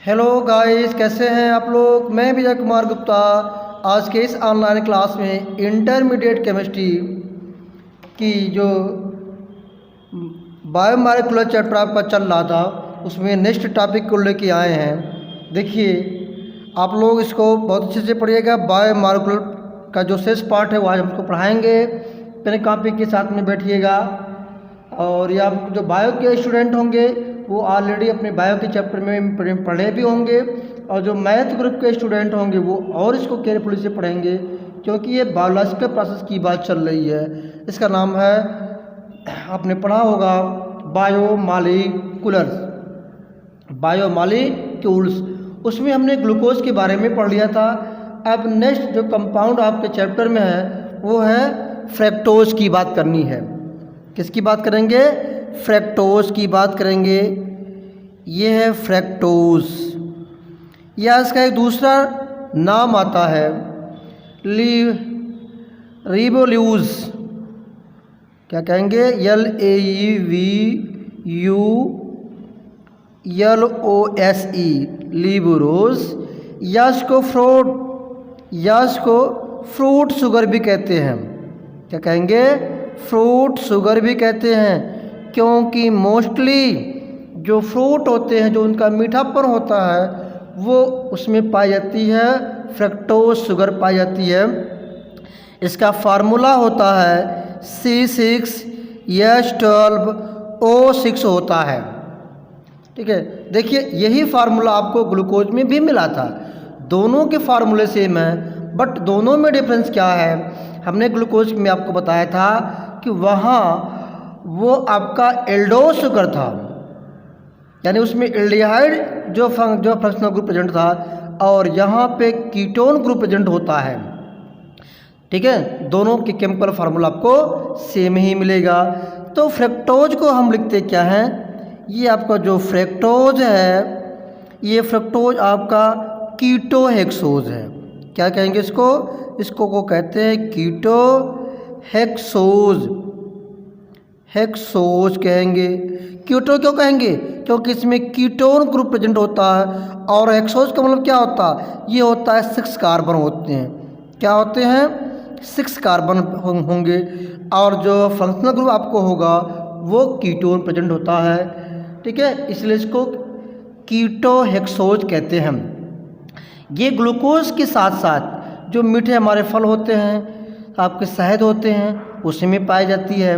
Hello guys, कैसे हैं आप लोग। मैं विजय कुमार गुप्ता। आज के इस ऑनलाइन क्लास में इंटरमीडिएट केमिस्ट्री की जो बायोमोलिकुलर चैप्टर आपका चल रहा था उसमें नेक्स्ट टॉपिक को लेके आए हैं। देखिए, आप लोग इसको बहुत अच्छे से पढ़िएगा। बायोमोलिकुलर का जो शेष पार्ट है वो आज हमको पढ़ाएंगे। पेन कॉपी के साथ में बैठिएगा। और ये आप जो बायो के स्टूडेंट होंगे वो ऑलरेडी अपने बायो के चैप्टर में पढ़े भी होंगे, और जो मैथ ग्रुप के स्टूडेंट होंगे वो और इसको केयरफुली से पढ़ेंगे, क्योंकि ये बायोलॉजिकल प्रोसेस की बात चल रही है। इसका नाम है, आपने पढ़ा होगा, बायोमोलिकुलर्स। बायोमोलिक्यूल्स, उसमें हमने ग्लूकोज के बारे में पढ़ लिया था। अब नेक्स्ट जो कंपाउंड आपके चैप्टर में है वो है फ्रक्टोज की बात करनी है। किसकी बात करेंगे? फ्रक्टोज की बात करेंगे। ये है फ्रक्टोज, या इसका एक दूसरा नाम आता है रिबोल्यूज। क्या कहेंगे? LAEVULOSE, लीबोरोज। या इसको फ्रूट शुगर भी कहते हैं। क्या कहेंगे? फ्रूट शुगर भी कहते हैं, क्योंकि मोस्टली जो फ्रूट होते हैं जो उनका मीठापन होता है वो उसमें पाई जाती है, फ्रक्टोज शुगर पाई जाती है। इसका फार्मूला होता है C6H12O6 होता है। ठीक है, देखिए यही फार्मूला आपको ग्लूकोज में भी मिला था। दोनों के फार्मूले सेम है, बट दोनों में डिफरेंस क्या है? हमने ग्लूकोज में आपको बताया था कि वहाँ वो आपका एल्डोज शुगर था, यानी उसमें एल्डिहाइड जो फंक्शनल ग्रुप प्रेजेंट था, और यहाँ पे कीटोन ग्रुप प्रेजेंट होता है। ठीक है, दोनों के केमिकल फार्मूला आपको सेम ही मिलेगा। तो फ्रक्टोज को हम लिखते क्या हैं? ये आपका जो फ्रक्टोज है, ये फ्रक्टोज आपका कीटो हेक्सोज है। क्या कहेंगे इसको? इसको को कहते हैं कीटो हेक्सोज। हेक्सोज कहेंगे। कीटो क्यों कहेंगे? क्योंकि इसमें कीटोन ग्रुप प्रेजेंट होता है। और हेक्सोज का मतलब क्या होता है? ये होता है 6 कार्बन होते हैं। क्या होते हैं? 6 कार्बन होंगे, और जो फंक्शनल ग्रुप आपको होगा वो कीटोन प्रेजेंट होता है। ठीक है, इसलिए इसको कीटो हेक्सोज कहते हैं। ये ग्लूकोज के साथ साथ जो मीठे हमारे फल होते हैं, आपके शहद होते हैं, उसी में पाई जाती है।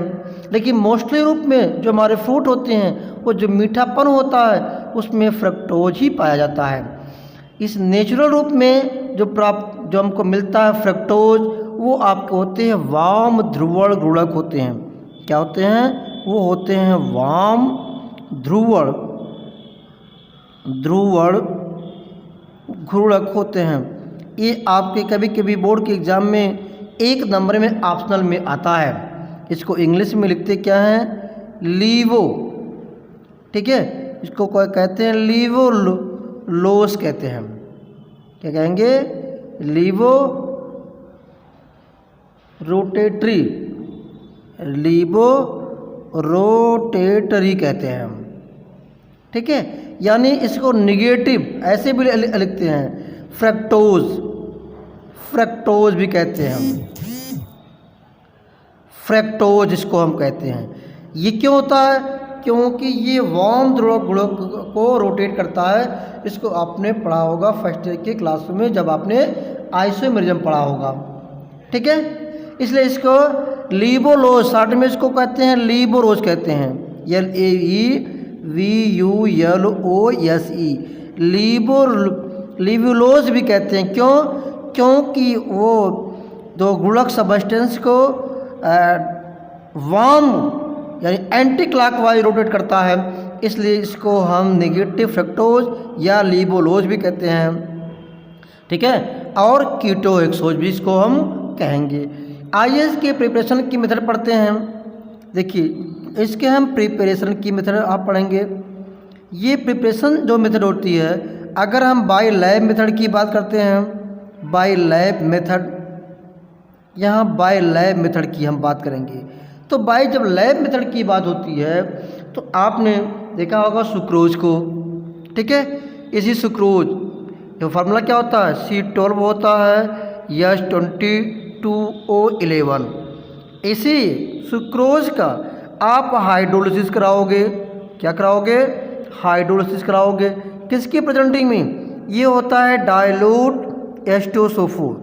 लेकिन मोस्टली रूप में जो हमारे फ्रूट होते हैं वो जो मीठापन होता है उसमें फ्रक्टोज ही पाया जाता है। इस नेचुरल रूप में जो हमको मिलता है फ्रक्टोज, वो आपके होते हैं वाम ध्रुवण गुणक होते हैं। क्या होते हैं? वो होते हैं वाम ध्रुवण घूर्णक होते हैं। ये आपके कभी कभी बोर्ड के एग्ज़ाम में 1 नंबर में ऑप्शनल में आता है। इसको इंग्लिश में लिखते क्या हैं? लीवो। ठीक है, इसको कोई कहते हैं लीवो लोस कहते हैं। क्या कहेंगे? लीवो रोटेटरी, लीवो रोटेटरी कहते हैं। ठीक है, यानी इसको निगेटिव ऐसे भी लिखते हैं, फ्रक्टोज भी कहते हैं हम। फ्रक्टोज इसको हम कहते हैं। ये क्यों होता है? क्योंकि ये वार्म ध्रुवक गुणक को रोटेट करता है। इसको आपने पढ़ा होगा फर्स्ट ईयर के क्लास में, जब आपने आइसोमेरिज्म पढ़ा होगा। ठीक है, इसलिए इसको लीबोलोज, शॉर्ट में इसको कहते हैं लीबोरोज कहते हैं। LAEVULOSE, लीबुलोज भी कहते हैं। क्यों? क्योंकि वो दो गुणक सब्सटेंस को वार्म यानी एंटी क्लॉकवाइज रोटेट करता है, इसलिए इसको हम नेगेटिव फ्रक्टोज या लीबोलोज भी कहते हैं। ठीक है, और कीटो हेक्सोज भी इसको हम कहेंगे। आइए इसके प्रिपरेशन की मेथड पढ़ते हैं। देखिए, इसके हम प्रिपरेशन की मेथड आप पढ़ेंगे। ये प्रिपरेशन जो मेथड होती है, अगर हम बाय लैब मेथड की बात करते हैं, बाय लैब मेथड, यहाँ बाय लैब मेथड की हम बात करेंगे। तो बाय जब लैब मेथड की बात होती है तो आपने देखा होगा सुक्रोज को। ठीक है, इसी सुक्रोज, तो फार्मूला क्या होता है, C12 होता है H22O11। इसी सुक्रोज का आप हाइड्रोलिसिस कराओगे, क्या कराओगे, हाइड्रोलिसिस कराओगे, किसकी प्रेजेंटिंग में, ये होता है डाइल्यूट H2SO4।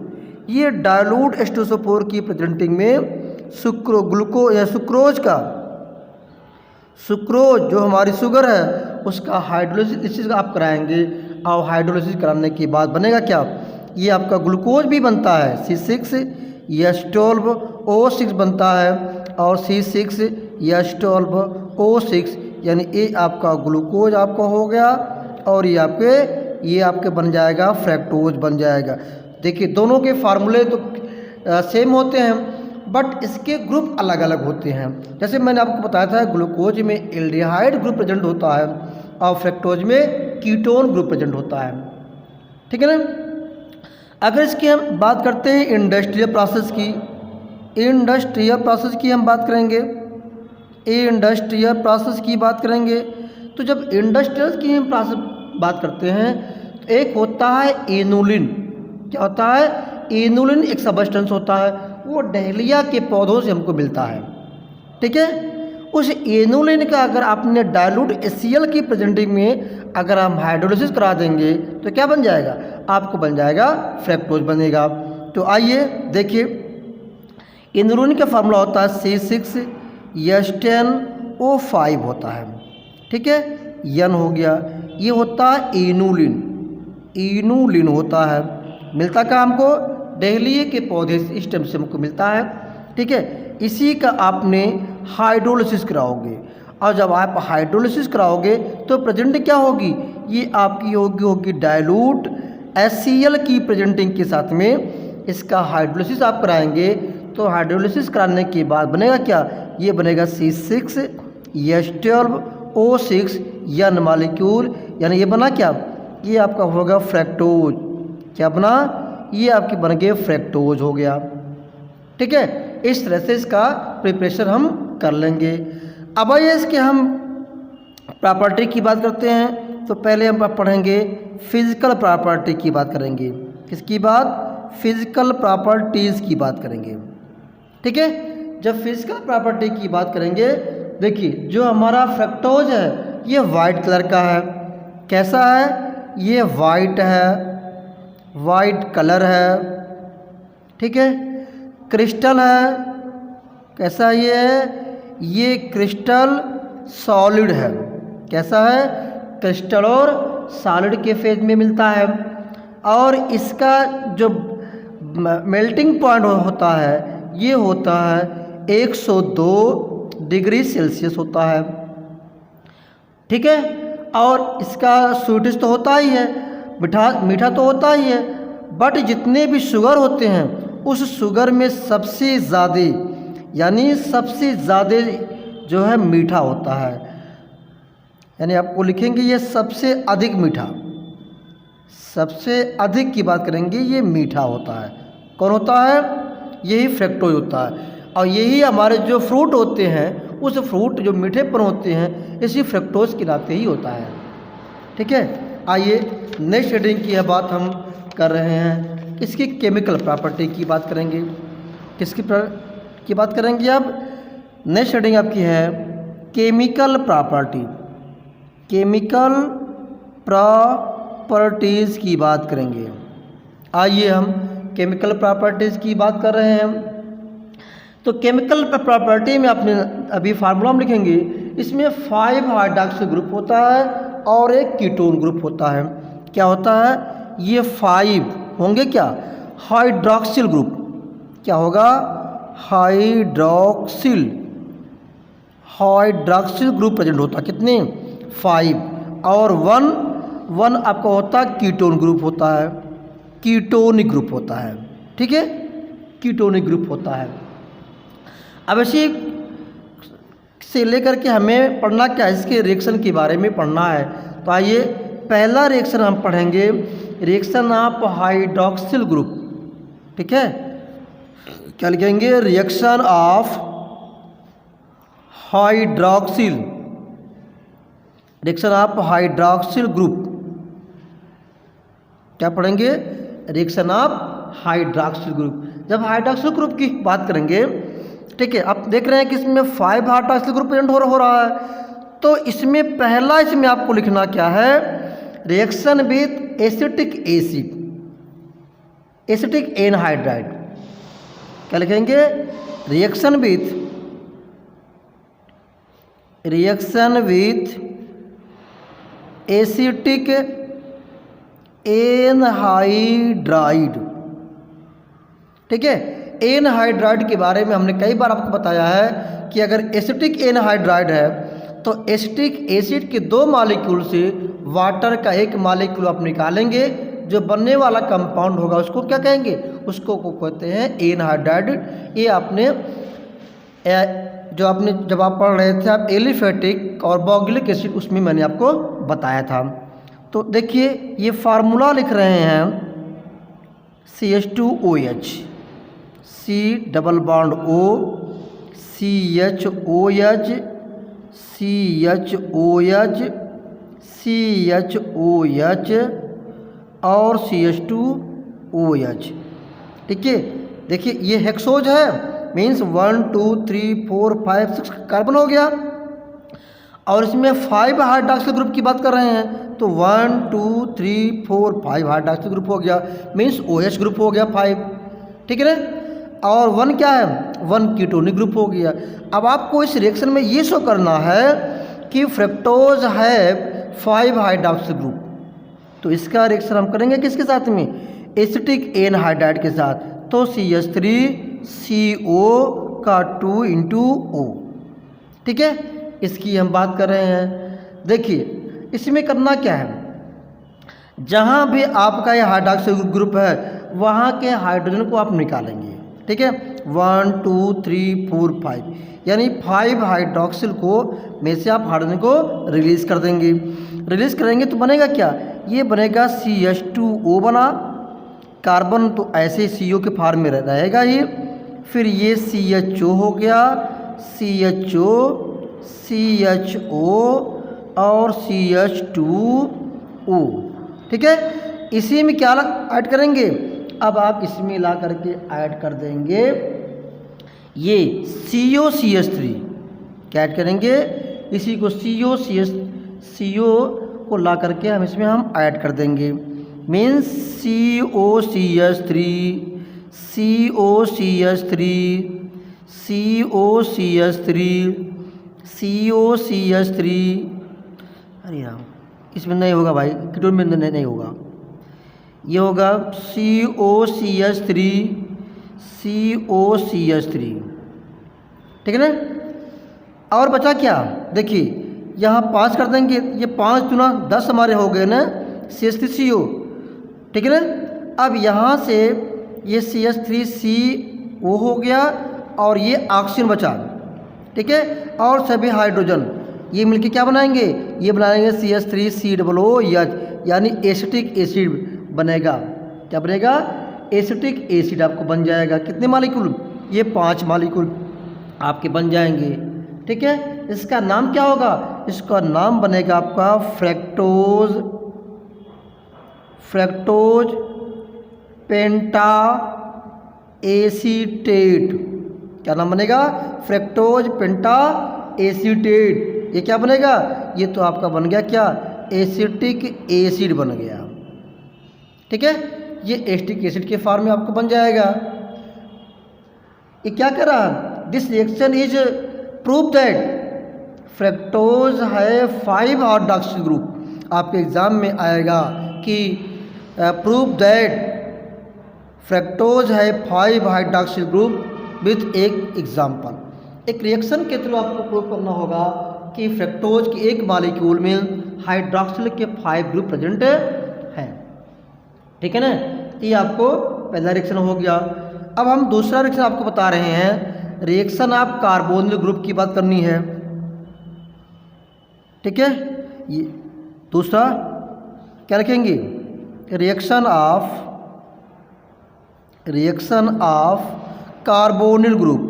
ये डाइल्यूट H2SO4 की प्रेजेंटिंग में सुक्रोज का, सुक्रोज जो हमारी शुगर है उसका हाइड्रोलिसिस आप कराएंगे, और हाइड्रोलिसिस कराने के बाद बनेगा क्या, ये आपका ग्लूकोज भी बनता है, C6H12O6 बनता है, और C6H12O6 यानी ये आपका ग्लूकोज आपका हो गया, और ये आपके बन जाएगा फ्रैक्टोज बन जाएगा। देखिए दोनों के फार्मूले तो सेम होते हैं, बट इसके ग्रुप अलग अलग होते हैं। जैसे मैंने आपको बताया था ग्लूकोज में एल्डिहाइड ग्रुप प्रेजेंट होता है, और फ्रैक्टोज में कीटोन ग्रुप प्रेजेंट होता है, ठीक है ना। अगर इसकी हम बात करते हैं इंडस्ट्रियल प्रोसेस की, हम बात करेंगे, इंडस्ट्रियल प्रोसेस की बात करेंगे, तो जब इंडस्ट्रियल की हम बात करते हैं तो एक होता है एनुलिन। क्या होता है, एनुलिन एक सब्सटेंस होता है, वो डहलिया के पौधों से हमको मिलता है, ठीक है। उस एनुलिन का अगर आपने डाइल्यूट HCl की प्रेजेंटिंग में अगर हम हाइड्रोलिसिस करा देंगे तो क्या बन जाएगा, आपको बन जाएगा फ्रैक्टोज बनेगा। तो आइए देखिए, एनुलिन का फार्मूला होता है C6H10O5 होता है, ठीक है, N हो गया। ये होता है एनुलिन होता है, मिलता का हमको डहलिए के पौधे इस स्टेम से हमको मिलता है, ठीक है। इसी का आपने हाइड्रोलिसिस कराओगे, और जब आप हाइड्रोलिसिस कराओगे तो प्रेजेंट क्या होगी, ये आपकी होगी डाइल्यूट HCl की प्रेजेंटिंग के साथ में इसका हाइड्रोलिसिस आप कराएंगे। तो हाइड्रोलिसिस कराने के बाद बनेगा क्या, ये बनेगा C6H12O6 N मॉलिक्यूल, यानी ये बना क्या, ये आपका होगा फ्रैक्टोज। क्या बना, ये आपके बन गए फ्रैक्टोज हो गया, ठीक है। इस तरह से इसका प्रिपरेशन हम कर लेंगे। अब आइए इसके हम प्रॉपर्टी की बात करते हैं। तो पहले हम पढ़ेंगे फिजिकल प्रॉपर्टी की बात करेंगे, किसकी बात, फिजिकल प्रॉपर्टीज़ की बात करेंगे, ठीक है। जब फिजिकल प्रॉपर्टी की बात करेंगे, देखिए जो हमारा फ्रक्टोज है ये वाइट कलर का है, कैसा है, ये वाइट है, वाइट कलर है, ठीक है। क्रिस्टल है, कैसा ये है, ये क्रिस्टल सॉलिड है, कैसा है, क्रिस्टल और सॉलिड के फेज में मिलता है। और इसका जो मेल्टिंग पॉइंट होता है ये होता है 102 डिग्री सेल्सियस होता है, ठीक है। और इसका स्वीटिश तो होता ही है, मीठा तो होता ही है, बट जितने भी शुगर होते हैं उस शुगर में सबसे ज़्यादा, यानी सबसे ज़्यादा जो है मीठा होता है, यानी आपको लिखेंगे ये सबसे अधिक मीठा, सबसे अधिक की बात करेंगे ये मीठा होता है। कौन होता है, यही फ्रक्टोज होता है। और यही हमारे जो फ्रूट होते हैं उस फ्रूट जो मीठेपन होते हैं इसी फ्रक्टोज के नाते ही होता है, ठीक है। आइए नेक्स्ट हेडिंग की यह बात हम कर रहे हैं, इसकी केमिकल प्रॉपर्टी की बात करेंगे। किसकी की बात करेंगे अब, नेक्स्ट हेडिंग आपकी है केमिकल प्रॉपर्टी, केमिकल प्रॉपर्टीज़ की बात करेंगे। आइए हम केमिकल प्रॉपर्टीज़ की बात कर रहे हैं। तो केमिकल प्रॉपर्टी में आपने अभी फार्मूला हम लिखेंगे, इसमें 5 हाइड्रॉक्सिल ग्रुप होता है और एक कीटोन ग्रुप होता है। क्या होता है, ये 5 होंगे क्या, हाइड्रॉक्सिल ग्रुप, क्या होगा, हाइड्रॉक्सिल ग्रुप प्रेजेंट होता है, कितने, 5। और 1 आपका होता है कीटोन ग्रुप होता है, कीटोनिक ग्रुप होता है, ठीक है, कीटोनिक ग्रुप होता है। अब इसी से लेकर के हमें पढ़ना क्या है, इसके रिएक्शन के बारे में पढ़ना है। तो आइए पहला रिएक्शन हम पढ़ेंगे, रिएक्शन ऑफ हाइड्रॉक्सिल ग्रुप, ठीक है। क्या लिखेंगे, reaction of hydroxyl, reaction of hydroxyl group, क्या पढ़ेंगे? Reaction of hydroxyl group. जब हाइड्रॉक्सिल ग्रुप की बात करेंगे, ठीक है, आप देख रहे हैं कि इसमें 5 हाइड्रॉक्सिल ग्रुप प्रेजेंट हो रहा है, तो इसमें पहला इसमें आपको लिखना क्या है? Reaction with acetic acid, acetic anhydride. क्या लिखेंगे? Reaction with acetic anhydride. ठीक है, एनहाइड्राइड के बारे में हमने कई बार आपको बताया है कि अगर एसिटिक एनहाइड्राइड है तो एसिटिक एसिड के 2 मॉलिक्यूल से वाटर का 1 मॉलिक्यूल आप निकालेंगे, जो बनने वाला कंपाउंड होगा उसको क्या कहेंगे? उसको को कहते हैं एनहाइड्राइड। ये आपने जब आप पढ़ रहे थे आप एलिफेटिक और बॉक्सिलिक एसिड, उसमें मैंने आपको बताया था। तो देखिए ये फार्मूला लिख रहे हैं CH2OH, C double bond O, CHOH, CHOH, CHOH और CH2OH। ठीक है, देखिए ये हेक्सोज है, मीन्स 1 2 3 4 5 6 कार्बन हो गया, और इसमें 5 हाइड्रॉक्सिल ग्रुप की बात कर रहे हैं, तो 1 2 3 4 5 हाइड्रॉक्सिल ग्रुप हो गया, मीन्स OH ग्रुप हो गया 5। ठीक है ना? और 1 क्या है? 1 कीटोनिक ग्रुप हो गया। अब आपको इस रिएक्शन में ये शो करना है कि फ्रक्टोज है 5 हाइड्रॉक्सिल ग्रुप, तो इसका रिएक्शन हम करेंगे किसके साथ में? एसिटिक एनहाइड्राइड के साथ। तो CH3CO का 2 × O। ठीक है, इसकी हम बात कर रहे हैं। देखिए इसमें करना क्या है, जहाँ भी आपका ये हाइड्रॉक्सिल ग्रुप है वहाँ के हाइड्रोजन को आप निकालेंगे। ठीक है, 1 2 3 4 5, यानी 5 हाइड्रॉक्सिल को में से आप हाइड्रोजन को रिलीज़ कर देंगे। रिलीज़ करेंगे तो बनेगा क्या? ये बनेगा CH2O बना, कार्बन तो ऐसे CO के फॉर्म में रहेगा ये, फिर ये CHO हो गया, CHO, CHO और CH2O। ठीक है, इसी में क्या ऐड करेंगे? अब आप इसमें ला करके ऐड कर देंगे ये COCH3। क्या ऐड करेंगे? इसी को CO को ला करके हम ऐड कर देंगे, means COCH3, COCH3, COCH3, COCH3। अरे राम, इसमें नहीं होगा भाई, कीटोन में नहीं होगा, ये होगा COCH3, COCH3। ठीक है ना? और बचा क्या? देखिए यहाँ 5 कर देंगे, ये 5 × 10 हमारे हो गए ना CH3CO। ठीक है ना? अब यहाँ से ये CH3CO हो गया और ये ऑक्सीजन बचा। ठीक है, और सभी हाइड्रोजन ये मिलके क्या बनाएंगे? ये बनाएंगे CH3COOH, यानी एसिटिक एसिड बनेगा। क्या बनेगा? एसिटिक एसिड आपको बन जाएगा। कितने मॉलिक्यूल? ये 5 मॉलिक्यूल आपके बन जाएंगे। ठीक है, इसका नाम क्या होगा? इसका नाम बनेगा आपका फ्रक्टोज पेंटा एसीटेट। क्या नाम बनेगा? फ्रक्टोज पेंटा एसीटेट। ये क्या बनेगा? ये तो आपका बन गया क्या? एसिटिक एसिड बन गया। ठीक है, ये एसिटिक एसिड के फॉर्म में आपको बन जाएगा। ये क्या कर रहा है? This reaction is prove that fructose है 5 हाइड्रॉक्सिल ग्रुप। आपके एग्जाम में आएगा कि प्रूव दैट फ्रक्टोज है 5 हाइड्रॉक्सिल ग्रुप विथ एक एग्जाम्पल। एक रिएक्शन के थ्रू आपको प्रूव करना होगा कि फ्रक्टोज के एक मॉलिक्यूल में हाइड्रॉक्सिल के 5 ग्रुप प्रेजेंट हैं। ठीक है ना? ये आपको पहला रिएक्शन हो गया। अब हम दूसरा रिएक्शन आपको बता रहे हैं। रिएक्शन ऑफ कार्बोनिल ग्रुप की बात करनी है। ठीक है, ये दूसरा क्या लिखेंगे? रिएक्शन ऑफ कार्बोनिल ग्रुप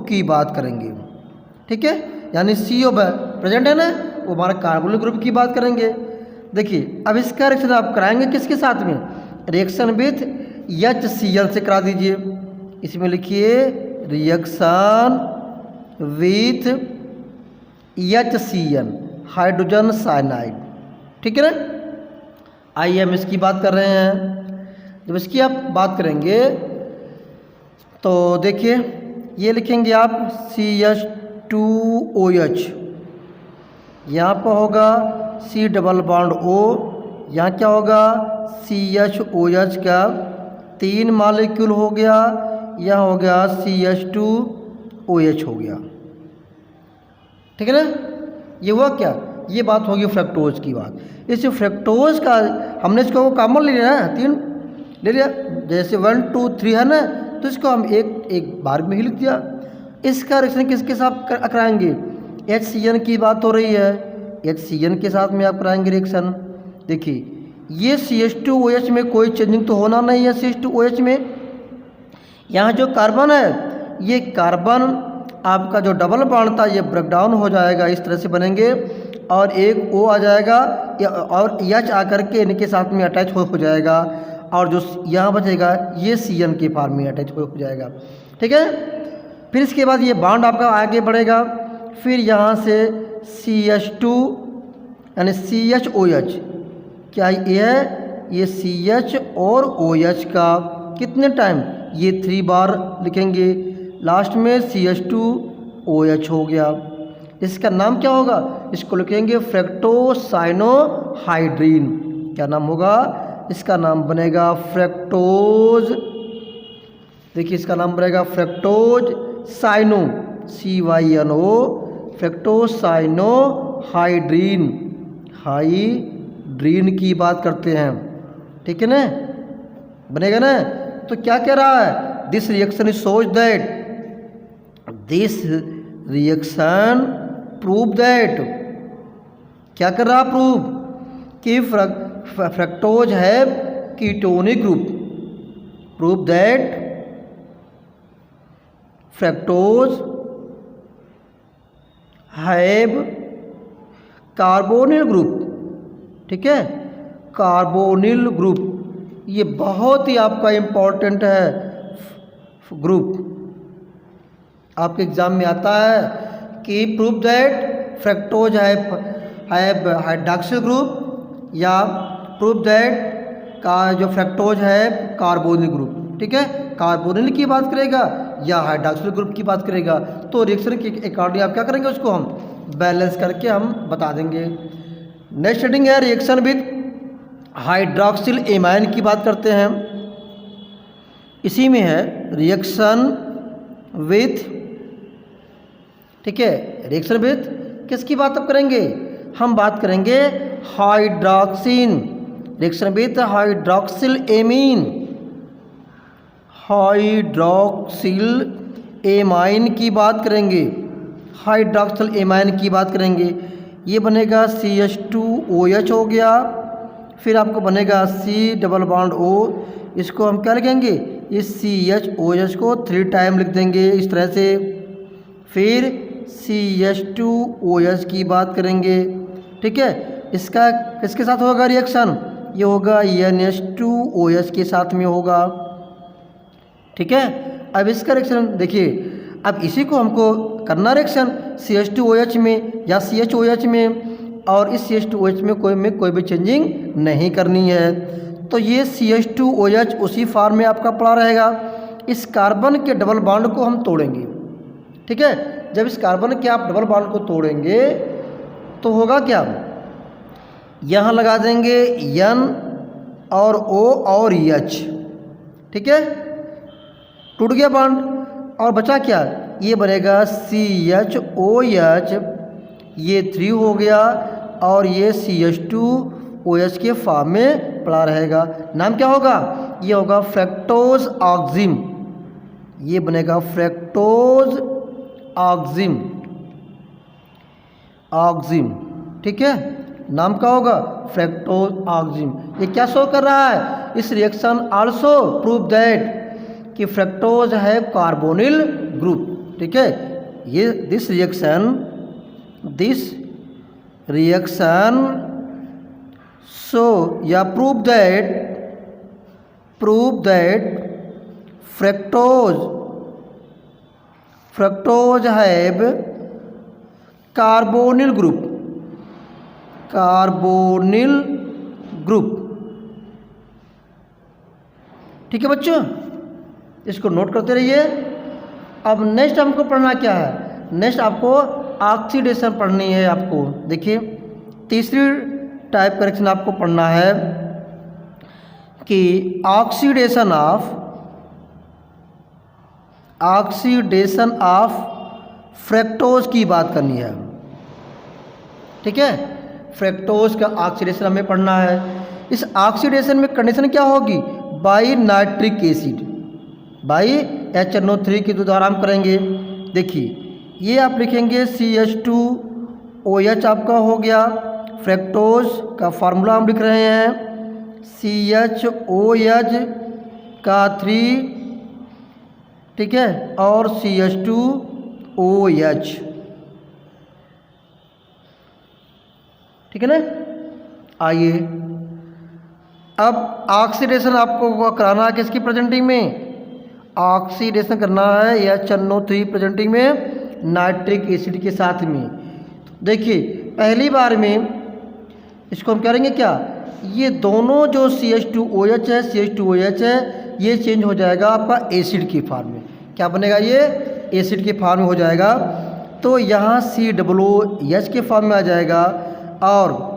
की बात करेंगे। ठीक है, यानी CO प्रेजेंट है ना, वो हमारा कार्बोनिल ग्रुप की बात करेंगे। देखिए अब इसका रिएक्शन आप कराएंगे किसके साथ में, रिएक्शन विथ HCl से करा दीजिए। इसमें लिखिए reaction with HCl, hydrogen cyanide, ठीक है ना। आइए हम इसकी बात कर रहे हैं। जब इसकी आप बात करेंगे तो देखिए ये लिखेंगे आप CH2OH, यहाँ पर होगा C डबल बॉन्ड O, यहाँ क्या होगा CHOH का 3 मॉलिक्यूल हो गया, यहाँ हो गया CH2OH हो गया, ठीक है ना। ये हुआ क्या, ये बात होगी फ्रक्टोज की बात। इस फ्रक्टोज का हमने इसको कॉमन ले लिया ना, 3 ले लिया, जैसे 1 2 3 है ना, तो इसको हम एक बार में ही लिख दिया। इसका रिएक्शन किसके साथ कराएंगे, HCl की बात हो रही है, HCl के साथ में आप कराएंगे रिएक्शन। देखिए ये CH2OH में कोई चेंजिंग तो होना नहीं है, CH2OH में यहाँ जो कार्बन है, ये कार्बन आपका जो डबल बॉन्ड था ये ब्रेक डाउन हो जाएगा, इस तरह से बनेंगे और एक O आ जाएगा और H आकर के इनके साथ में अटैच हो जाएगा, और जो यहाँ बचेगा ये Cn के फॉर्म में अटैच हो जाएगा, ठीक है। फिर इसके बाद ये बॉन्ड आपका आगे बढ़ेगा, फिर यहाँ से CH2 यानी CHOH, क्या ये है, ये CH और OH का कितने टाइम, ये 3 बार लिखेंगे, लास्ट में CH2OH हो गया। इसका नाम क्या होगा, इसको लिखेंगे फ्रक्टोसाइनोहाइड्रीन। क्या नाम होगा, इसका नाम बनेगा फ्रक्टोज। देखिए इसका नाम बनेगा फ्रक्टोज साइनो, CYNO, फ्रक्टोसाइनोहाइड्रीन, हाइड्रीन की बात करते हैं, ठीक है ना, बनेगा ना। तो क्या कह रहा है, this reaction is shows that, this reaction prove that, क्या कर रहा प्रूव, कि फ्रक्टोज है ketonic group, prove that fructose have carbonyl group, ठीक है, कार्बोनिल ग्रुप, ये बहुत ही आपका इम्पोर्टेंट है ग्रुप, आपके एग्जाम में आता है कि prove that fructose have hydroxyl group, या प्रूव दैट का जो फ्रक्टोज है कार्बोनिल ग्रुप, ठीक है, कार्बोनिल की बात करेगा या हाइड्रॉक्सिल ग्रुप की बात करेगा। तो रिएक्शन के अकॉर्डिंग आप क्या करेंगे, उसको हम बैलेंस करके हम बता देंगे। नेक्स्ट हेडिंग है रिएक्शन विद हाइड्रॉक्सिल एमाइन की बात करते हैं। इसी में है रिएक्शन विथ, ठीक है, रिएक्शन विथ किसकी बात अब करेंगे, हम बात करेंगे hydroxine, reaction with hydroxyl amine, hydroxyl amine की बात करेंगे, हाइड्रॉक्सिल एमाइन की बात करेंगे। ये बनेगा CH2OH हो गया, फिर आपको बनेगा C डबल बॉन्ड O, इसको हम क्या लिखेंगे, इस CHOH को 3 टाइम लिख देंगे इस तरह से। फिर CH2OH की बात करेंगे, ठीक है, इसका किसके साथ होगा रिएक्शन, ये होगा NH2OH के साथ में होगा, ठीक है। अब इसका रिएक्शन देखिए, अब इसी को हमको करना रिएक्शन CH2OH में या CHOH में, और इस CH2OH में कोई भी चेंजिंग नहीं करनी है। तो ये CH2OH उसी फॉर्म में आपका पड़ा रहेगा। इस कार्बन के डबल बॉन्ड को हम तोड़ेंगे, ठीक है। जब इस कार्बन के आप डबल बॉन्ड को तोड़ेंगे तो होगा क्या, यहाँ लगा देंगे N और O और H, ठीक है, टूट गया बॉन्ड, और बचा क्या, ये बनेगा CHOH, ये 3 हो गया, और ये CH2OH के फॉर्म में पड़ा रहेगा। नाम क्या होगा, ये होगा फ्रक्टोज ऑक्जिम, ये बनेगा फ्रक्टोज ऑक्जिम, ऑक्जिम, ठीक है, नाम क्या होगा फ्रक्टोज ऑक्जिम। ये क्या शो कर रहा है, इस रिएक्शन आल्सो प्रूव दैट कि फ्रक्टोज है कार्बोनिल ग्रुप, ठीक है। ये दिस रिएक्शन सो या prove that fructose have carbonyl group. ठीक है बच्चों, इसको नोट करते रहिए। अब नेक्स्ट हमको पढ़ना क्या है, नेक्स्ट आपको ऑक्सीडेशन पढ़नी है। आपको देखिए तीसरी टाइप का रिएक्शन आपको पढ़ना है कि ऑक्सीडेशन ऑफ फ्रक्टोज की बात करनी है। ठीक है, फ्रक्टोज का ऑक्सीडेशन हमें पढ़ना है। इस ऑक्सीडेशन में कंडीशन क्या होगी, by nitric acid, by HNO3 के द्वारा हम करेंगे। देखिए ये आप लिखेंगे CH2OH आपका हो गया। फ्रक्टोज का फार्मूला हम लिख रहे हैं CHOH का 3, ठीक है, और CH2OH, ठीक है ना। आइए अब ऑक्सीडेशन आपको कराना है किसकी प्रेजेंटिंग में, ऑक्सीडेशन करना है HNO3 प्रेजेंटिंग में नाइट्रिक एसिड के साथ में। देखिए पहली बार में इसको हम करेंगे क्या, ये दोनों जो CH2OH है CH2OH है ये चेंज हो जाएगा आपका एसिड की फॉर्म में। क्या बनेगा, ये एसिड के फॉर्म में हो जाएगा। तो यहाँ COOH के फॉर्म में आ जाएगा और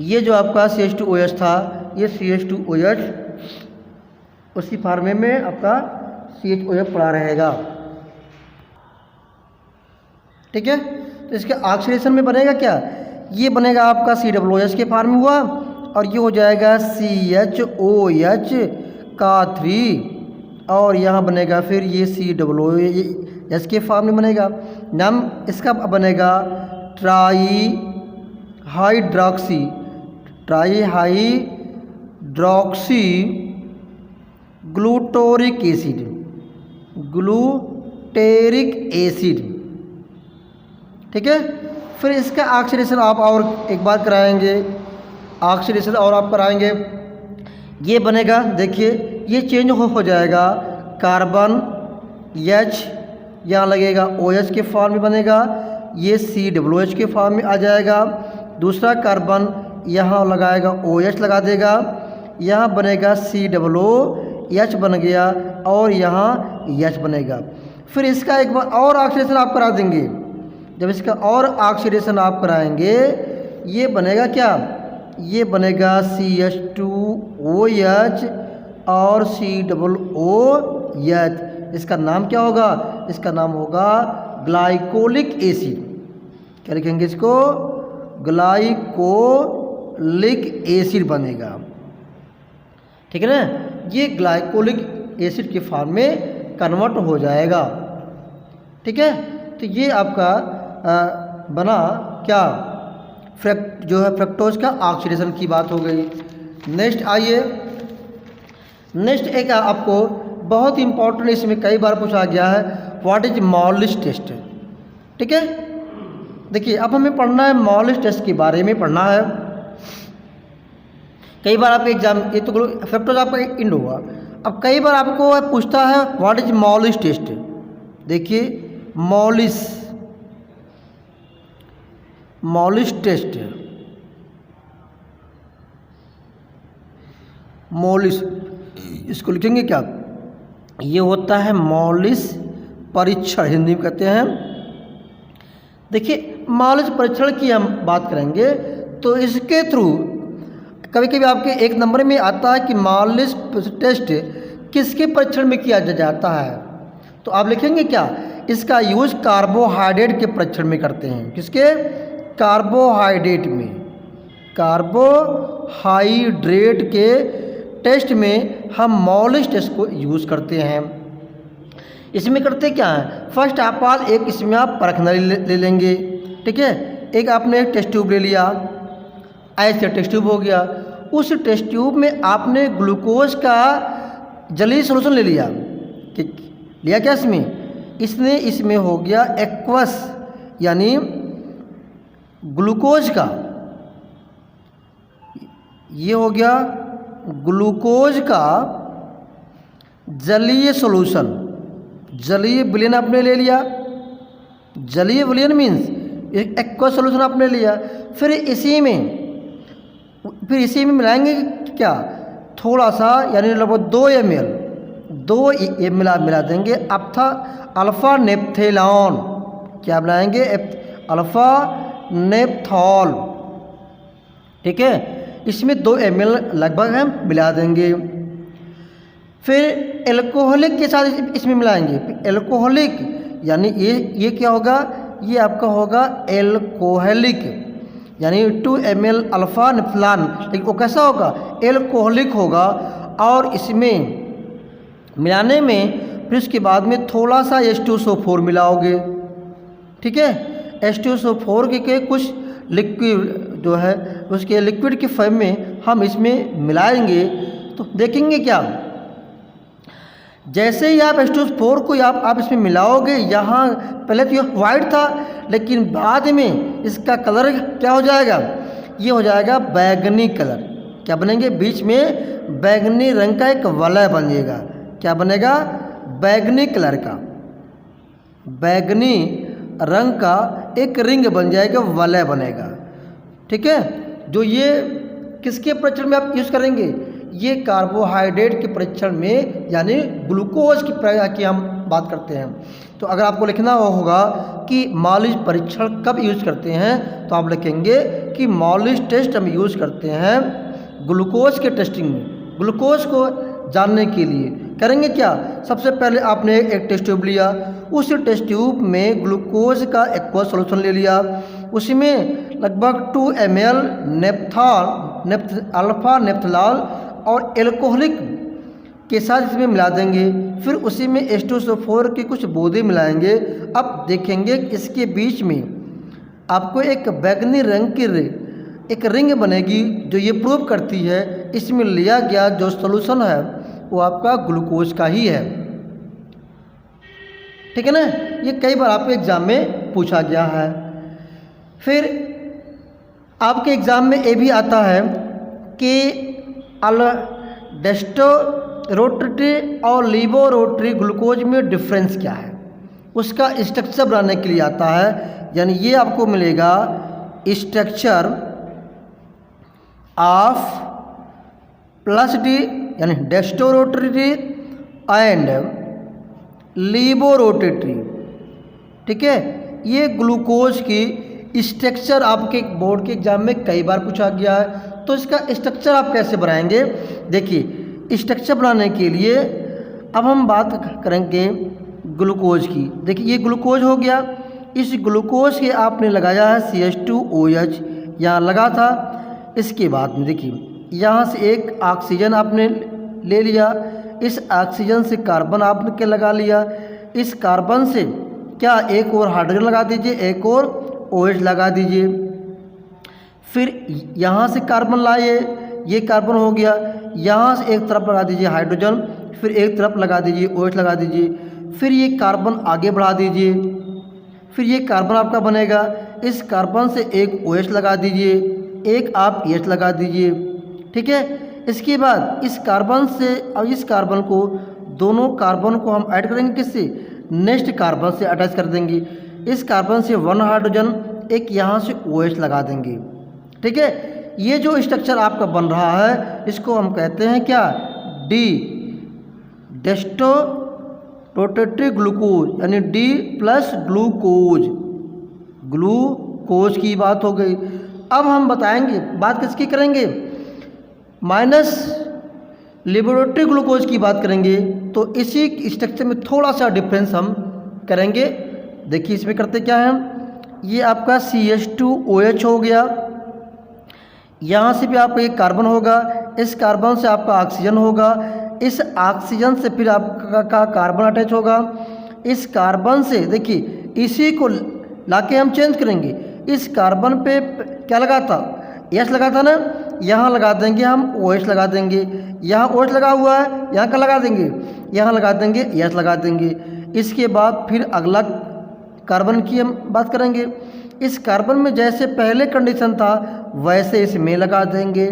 ये जो आपका CH2OH था ये CH2OH उसी फार्मे में आपका CHOH पड़ा रहेगा। ठीक है, तो इसके ऑक्सीडेशन में बनेगा क्या, ये बनेगा आपका COOH के फॉर्म में हुआ और ये हो जाएगा CHOH का 3 और यहाँ बनेगा फिर ये COOH के फॉर्म में बनेगा। नाम इसका बनेगा ट्राईहाइड्रॉक्सी ग्लूटेरिक एसिड। ठीक है, फिर इसका ऑक्सीडेशन आप और एक बार कराएंगे, ऑक्सीडेशन और आप कराएंगे, ये बनेगा। देखिए ये चेंज हो जाएगा, कार्बन H यहाँ लगेगा OH के फॉर्म में बनेगा, ये COOH के फॉर्म में आ जाएगा। दूसरा कार्बन यहाँ लगाएगा OH लगा देगा, यहाँ बनेगा COOH बन गया और यहाँ H बनेगा। फिर इसका एक बार और ऑक्सीडेशन आप करा देंगे। जब इसका और ऑक्सीडेशन आप कराएंगे ये बनेगा क्या, ये बनेगा CH2OH और COOH। इसका नाम क्या होगा, इसका नाम होगा ग्लाइकोलिक एसिड। क्या लिखेंगे इसको, ग्लाइकोलिक एसिड बनेगा। ठीक है ना, ये ग्लाइकोलिक एसिड के फॉर्म में कन्वर्ट हो जाएगा। ठीक है, तो ये आपका बना क्या, जो है फ्रक्टोज का ऑक्सीडेशन की बात हो गई। नेक्स्ट आइए, नेक्स्ट एक आपको बहुत इंपॉर्टेंट इसमें कई बार पूछा गया है, व्हाट इज मॉलिस टेस्ट। ठीक है, देखिए अब हमें पढ़ना है मॉलिस टेस्ट के बारे में पढ़ना है। कई बार आपके एग्जाम, ये तो फ्रक्टोज आपका इंड हुआ, अब कई बार आपको पूछता है व्हाट इज मॉलिस टेस्ट। देखिए मॉलिस टेस्ट, मॉलिस इसको लिखेंगे क्या, ये होता है मॉलिस परीक्षण, हिंदी में कहते हैं। देखिए मॉलिस परीक्षण की हम बात करेंगे तो इसके थ्रू कभी कभी आपके एक नंबर में आता है कि मॉलिस टेस्ट किसके परीक्षण में किया जाता है, तो आप लिखेंगे क्या, इसका यूज कार्बोहाइड्रेट के परीक्षण में करते हैं। किसके, कार्बोहाइड्रेट में, कार्बोहाइड्रेट के टेस्ट में हम मॉलिस टेस्ट को यूज़ करते हैं। इसमें करते क्या है, फर्स्ट आप एक इसमें आप परखना ले लेंगे। ठीक है, एक आपने टेस्ट ट्यूब ले लिया, ऐसे टेस्ट ट्यूब हो गया, उस टेस्ट ट्यूब में आपने ग्लूकोज का जलीय सोल्यूशन ले लिया। लिया क्या इसमें हो गया एक्वस यानी ग्लूकोज का ये हो गया ग्लूकोज का जलीय सॉल्यूशन, जलीय विलयन आपने ले लिया, जलीय विलयन मीन्स एक एक्वा सॉल्यूशन आपने लिया। फिर इसी में मिलाएंगे क्या, थोड़ा सा यानी लगभग 2 ml, 2 ml मिला देंगे अल्फा नेप्थेलॉन। क्या बनाएंगे, अल्फा नेप्थॉल। ठीक है, इसमें 2 ml लगभग हम मिला देंगे। फिर एल्कोहलिक के साथ इसमें मिलाएंगे, एल्कोहलिक यानी ये क्या होगा, ये आपका होगा एल्कोहलिक, यानी 2 ml अल्फा नेप्थेलॉन। लेकिन वो कैसा होगा, एल्कोहलिक होगा। और इसमें मिलाने में फिर उसके बाद में थोड़ा सा H2SO4 मिलाओगे। ठीक है, H2SO4 के कुछ लिक्विड जो है उसके लिक्विड के फॉर्म में हम इसमें मिलाएंगे। तो देखेंगे क्या, जैसे ही आप H2SO4 को आप इसमें मिलाओगे, यहाँ पहले तो ये वाइट था लेकिन बाद में इसका कलर क्या हो जाएगा, ये हो जाएगा बैगनी कलर। क्या बनेंगे, बीच में बैगनी रंग का एक वलय बनेगा। क्या बनेगा, बैगनी कलर का, बैगनी रंग का एक रिंग बन जाएगा, वलय बनेगा। ठीक है, जो ये किसके परीक्षण में आप यूज़ करेंगे, ये कार्बोहाइड्रेट के परीक्षण में यानी ग्लूकोज की हम बात करते हैं। तो अगर आपको लिखना होगा कि मॉलिस परीक्षण कब यूज़ करते हैं, तो आप लिखेंगे कि मॉलिस टेस्ट हम यूज़ करते हैं ग्लूकोज के टेस्टिंग में, ग्लूकोज को जानने के लिए। करेंगे क्या, सबसे पहले आपने एक टेस्ट ट्यूब लिया, उस टेस्ट ट्यूब में ग्लूकोज का एक्वा सॉल्यूशन ले लिया, उसमें लगभग 2 ml अल्फा नेप्थेलॉल और एल्कोहलिक के साथ इसमें मिला देंगे। फिर उसी में H2SO4 के कुछ बूंदे मिलाएंगे। अब देखेंगे इसके बीच में आपको एक बैगनी रंग की एक रिंग बनेगी, जो ये प्रूव करती है इसमें लिया गया जो सॉल्यूशन है वो आपका ग्लूकोज का ही है। ठीक है ना, ये कई बार आपके एग्ज़ाम में पूछा गया है। फिर आपके एग्ज़ाम में ये भी आता है कि डेस्टोरोटरी और लिबोरोटरी ग्लूकोज में डिफरेंस क्या है, उसका स्ट्रक्चर बनाने के लिए आता है। यानी ये आपको मिलेगा स्ट्रक्चर ऑफ प्लस डी यानी डेस्टोरोटरी एंड लिबोरोटरी। ठीक है, ये ग्लूकोज की स्ट्रक्चर आपके बोर्ड के एग्जाम में कई बार पूछा गया है। तो इसका स्ट्रक्चर आप कैसे बनाएंगे, देखिए स्ट्रक्चर बनाने के लिए अब हम बात करेंगे ग्लूकोज की। देखिए ये ग्लूकोज हो गया, इस ग्लूकोज के आपने लगाया है CH2OH यहाँ लगा था। इसके बाद में देखिए यहाँ से एक ऑक्सीजन आपने ले लिया, इस ऑक्सीजन से कार्बन आपने लगा लिया, इस कार्बन से क्या एक और हाइड्रोजन लगा दीजिए, एक और OH लगा दीजिए। फिर यहाँ से कार्बन लाइए, ये कार्बन हो गया, यहाँ से एक तरफ लगा दीजिए हाइड्रोजन, फिर एक तरफ लगा दीजिए OH लगा दीजिए, फिर ये कार्बन आगे बढ़ा दीजिए, फिर ये कार्बन आपका बनेगा, इस कार्बन से एक OH लगा दीजिए, एक आप H लगा दीजिए। ठीक है, इसके बाद इस कार्बन से और इस कार्बन को दोनों कार्बन को हम ऐड करेंगे, किससे, नेक्स्ट कार्बन से अटैच कर देंगे। इस कार्बन से 1 हाइड्रोजन, एक यहाँ से OH लगा देंगे। ठीक है, ये जो स्ट्रक्चर आपका बन रहा है इसको हम कहते हैं क्या, डेस्टोरोटरी ग्लूकोज यानी D प्लस ग्लूकोज, ग्लूकोज की बात हो गई। अब हम बताएंगे बात किसकी करेंगे, माइनस लिबोरेटरी ग्लूकोज की बात करेंगे। तो इसी स्ट्रक्चर में थोड़ा सा डिफरेंस हम करेंगे। देखिए इसमें करते क्या है, ये आपका CH2OH हो गया, यहाँ से भी आपका एक कार्बन होगा, इस कार्बन से आपका ऑक्सीजन होगा, इस ऑक्सीजन से फिर आपका कार्बन अटैच होगा, इस कार्बन से देखिए इसी को लाके हम चेंज करेंगे। इस कार्बन पे क्या लगा था, H लगा था ना, यहाँ लगा देंगे हम OH लगा देंगे, यहाँ OH लगा हुआ है, यहाँ का लगा देंगे, यहाँ लगा देंगे H लगा देंगे। इसके बाद फिर अगला कार्बन की हम बात करेंगे। इस कार्बन में जैसे पहले कंडीशन था वैसे इसमें लगा देंगे।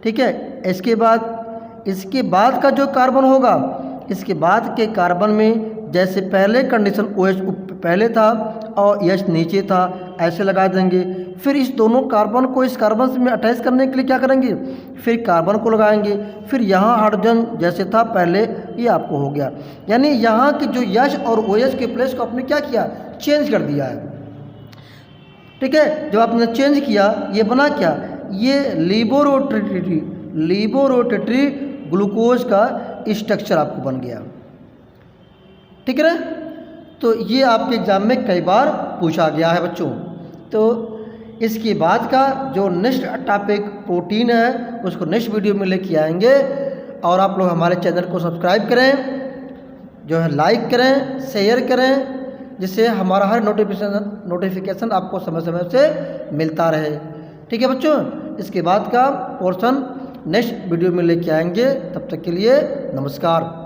ठीक है। इसके बाद का जो कार्बन होगा, इसके बाद के कार्बन में जैसे पहले कंडीशन OH पहले था और H नीचे था, ऐसे लगा देंगे। फिर इस दोनों कार्बन को इस कार्बन में अटैच करने के लिए क्या करेंगे, फिर कार्बन को लगाएंगे। फिर यहाँ हाइड्रोजन जैसे था पहले, ये आपको हो गया। यानी यहाँ की जो H और OH के प्लेस को आपने क्या किया, चेंज कर दिया है। ठीक है, जब आपने चेंज किया ये बना क्या, ये लिबोरोटेटरी ग्लूकोज का स्ट्रक्चर आपको बन गया। ठीक है ना, तो ये आपके एग्जाम में कई बार पूछा गया है बच्चों। तो इसके बाद का जो नेक्स्ट टॉपिक प्रोटीन है उसको नेक्स्ट वीडियो में लेके आएंगे। और आप लोग हमारे चैनल को सब्सक्राइब करें, जो है लाइक करें, शेयर करें, जिससे हमारा हर नोटिफिकेशन आपको समय समय से मिलता रहे। ठीक है बच्चों, इसके बाद का पोर्शन नेक्स्ट वीडियो में लेके आएंगे। तब तक के लिए नमस्कार।